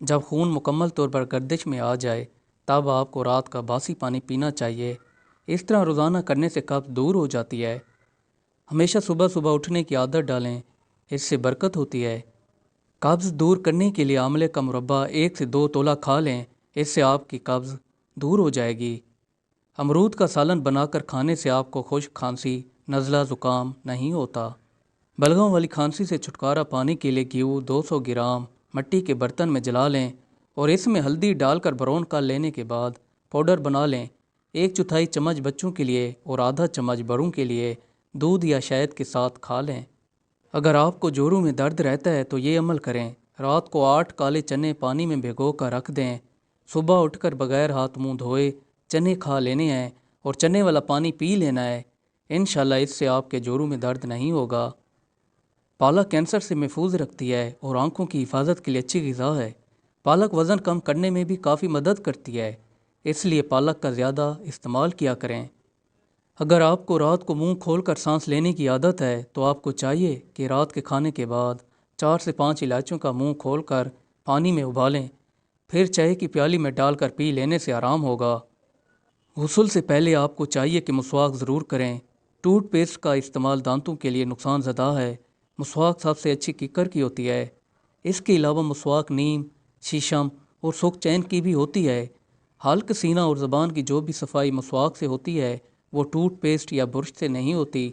جب خون مکمل طور پر گردش میں آ جائے تب آپ کو رات کا باسی پانی پینا چاہیے۔ اس طرح روزانہ کرنے سے قبض دور ہو جاتی ہے۔ ہمیشہ صبح صبح اٹھنے کی عادت ڈالیں، اس سے برکت ہوتی ہے۔ قبض دور کرنے کے لیے آملے کا مربع 1 سے 2 تولہ کھا لیں، اس سے آپ کی قبض دور ہو جائے گی۔ امرود کا سالن بنا کر کھانے سے آپ کو خشک کھانسی، نزلہ، زکام نہیں ہوتا۔ بلغم والی کھانسی سے چھٹکارا پانے کے لیے گیہوں 200 گرام مٹی کے برتن میں جلا لیں اور اس میں ہلدی ڈال کر برون کر لینے کے بعد پاؤڈر بنا لیں۔ 1/4 چمچ بچوں کے لیے اور آدھا چمچ بڑوں کے لیے دودھ یا شہد کے ساتھ کھا لیں۔ اگر آپ کو جوڑوں میں درد رہتا ہے تو یہ عمل کریں۔ رات کو 8 کالے چنے پانی میں بھگو کر رکھ دیں۔ صبح اٹھ کر بغیر ہاتھ منہ دھوئے چنے کھا لینے ہیں اور چنے والا پانی پی لینا ہے۔ انشاءاللہ اس سے آپ کے جوڑوں میں درد نہیں ہوگا۔ پالک کینسر سے محفوظ رکھتی ہے اور آنکھوں کی حفاظت کے لیے اچھی غذا ہے۔ پالک وزن کم کرنے میں بھی کافی مدد کرتی ہے، اس لیے پالک کا زیادہ استعمال کیا کریں۔ اگر آپ کو رات کو منہ کھول کر سانس لینے کی عادت ہے تو آپ کو چاہیے کہ رات کے کھانے کے بعد 4 سے 5 الائچیوں کا منہ کھول کر پانی میں ابالیں، پھر چائے کی پیالی میں ڈال کر پی لینے سے آرام ہوگا۔ غسل سے پہلے آپ کو چاہیے کہ مسواک ضرور کریں۔ ٹوتھ پیسٹ کا استعمال دانتوں کے لیے نقصان زدہ ہے۔ مسواک سب سے اچھی ککر کی ہوتی ہے۔ اس کے علاوہ مسواک نیم، شیشم اور سوک چین کی بھی ہوتی ہے۔ حلق، سینہ اور زبان کی جو بھی صفائی مسواک سے ہوتی ہے وہ ٹوتھ پیسٹ یا برش سے نہیں ہوتی۔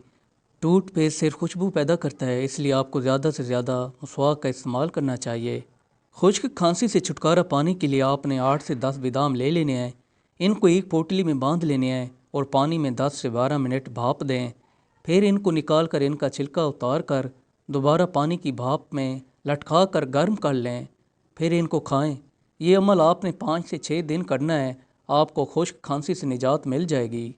ٹوتھ پیسٹ صرف خوشبو پیدا کرتا ہے، اس لیے آپ کو زیادہ سے زیادہ مسواک کا استعمال کرنا چاہیے۔ خشک کھانسی سے چھٹکارا پانے کے لیے آپ نے 8 سے 10 بادام لے لینے ہیں۔ ان کو ایک پوٹلی میں باندھ لینے ہیں اور پانی میں 10 سے 12 منٹ بھاپ دیں۔ پھر ان کو نکال کر ان کا چھلکا اتار کر دوبارہ پانی کی بھاپ میں لٹکا کر گرم کر لیں، پھر ان کو کھائیں۔ یہ عمل آپ نے 5 سے 6 دن کرنا ہے، آپ کو خشک کھانسی سے نجات مل جائے گی۔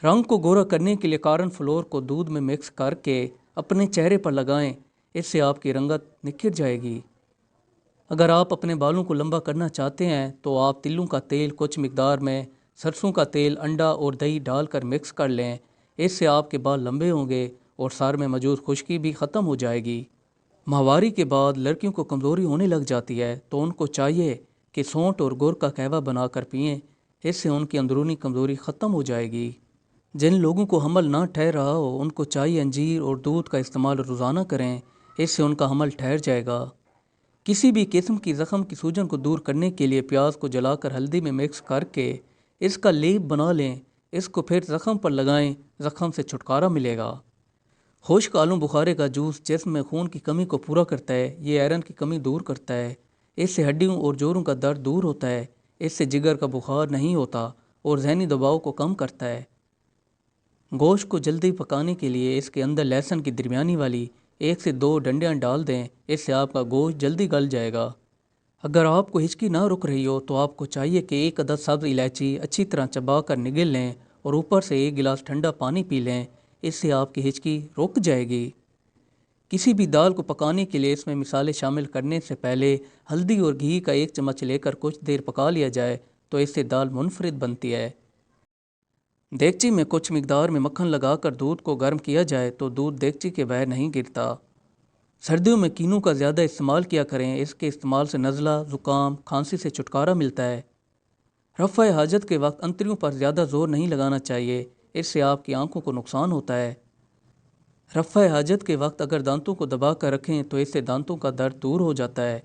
رنگ کو گورا کرنے کے لیے کارن فلور کو دودھ میں مکس کر کے اپنے چہرے پر لگائیں، اس سے آپ کی رنگت نکھر جائے گی۔ اگر آپ اپنے بالوں کو لمبا کرنا چاہتے ہیں تو آپ تلوں کا تیل کچھ مقدار میں سرسوں کا تیل، انڈا اور دہی ڈال کر مکس کر لیں، اس سے آپ کے بال لمبے ہوں گے اور سر میں موجود خشکی بھی ختم ہو جائے گی۔ ماہواری کے بعد لڑکیوں کو کمزوری ہونے لگ جاتی ہے تو ان کو چاہیے کہ سونٹ اور گڑ کا قہوہ بنا کر پئیں، اس سے ان کی اندرونی کمزوری ختم ہو جائے گی۔ جن لوگوں کو حمل نہ ٹھہر رہا ہو ان کو چاہیے انجیر اور دودھ کا استعمال روزانہ کریں، اس سے ان کا حمل ٹھہر جائے گا۔ کسی بھی قسم کی زخم کی سوجن کو دور کرنے کے لیے پیاز کو جلا کر ہلدی میں مکس کر کے اس کا لیپ بنا لیں، اس کو پھر زخم پر لگائیں، زخم سے چھٹکارا ملے گا۔ خشک آلو بخارے کا جوس جسم میں خون کی کمی کو پورا کرتا ہے، یہ آئرن کی کمی دور کرتا ہے، اس سے ہڈیوں اور جوڑوں کا درد دور ہوتا ہے، اس سے جگر کا بخار نہیں ہوتا اور ذہنی دباؤ کو کم کرتا ہے۔ گوشت کو جلدی پکانے کے لیے اس کے اندر لہسن کی درمیانی والی 1 سے 2 ڈنڈیاں ڈال دیں، اس سے آپ کا گوشت جلدی گل جائے گا۔ اگر آپ کو ہچکی نہ رک رہی ہو تو آپ کو چاہیے کہ 1 عدد سبز الائچی اچھی طرح چبا کر نگل لیں اور اوپر سے 1 گلاس ٹھنڈا پانی پی لیں، اس سے آپ کی ہچکی رک جائے گی۔ کسی بھی دال کو پکانے کے لیے اس میں مصالحے شامل کرنے سے پہلے ہلدی اور گھی کا 1 چمچ لے کر کچھ دیر پکا لیا جائے تو اس سے دال منفرد بنتی ہے۔ دیگچی میں کچھ مقدار میں مکھن لگا کر دودھ کو گرم کیا جائے تو دودھ دیگچی کے باہر نہیں گرتا۔ سردیوں میں کینو کا زیادہ استعمال کیا کریں، اس کے استعمال سے نزلہ، زکام، کھانسی سے چھٹکارا ملتا ہے۔ رفع حاجت کے وقت انتڑیوں پر زیادہ زور نہیں لگانا چاہیے، اس سے آپ کی آنکھوں کو نقصان ہوتا ہے۔ رفع حاجت کے وقت اگر دانتوں کو دبا کر رکھیں تو اس سے دانتوں کا درد دور ہو جاتا ہے۔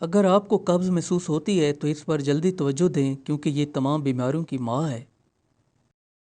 اگر آپ کو قبض محسوس ہوتی ہے تو اس پر جلدی توجہ دیں کیونکہ یہ تمام بیماریوں کی ماں ہے۔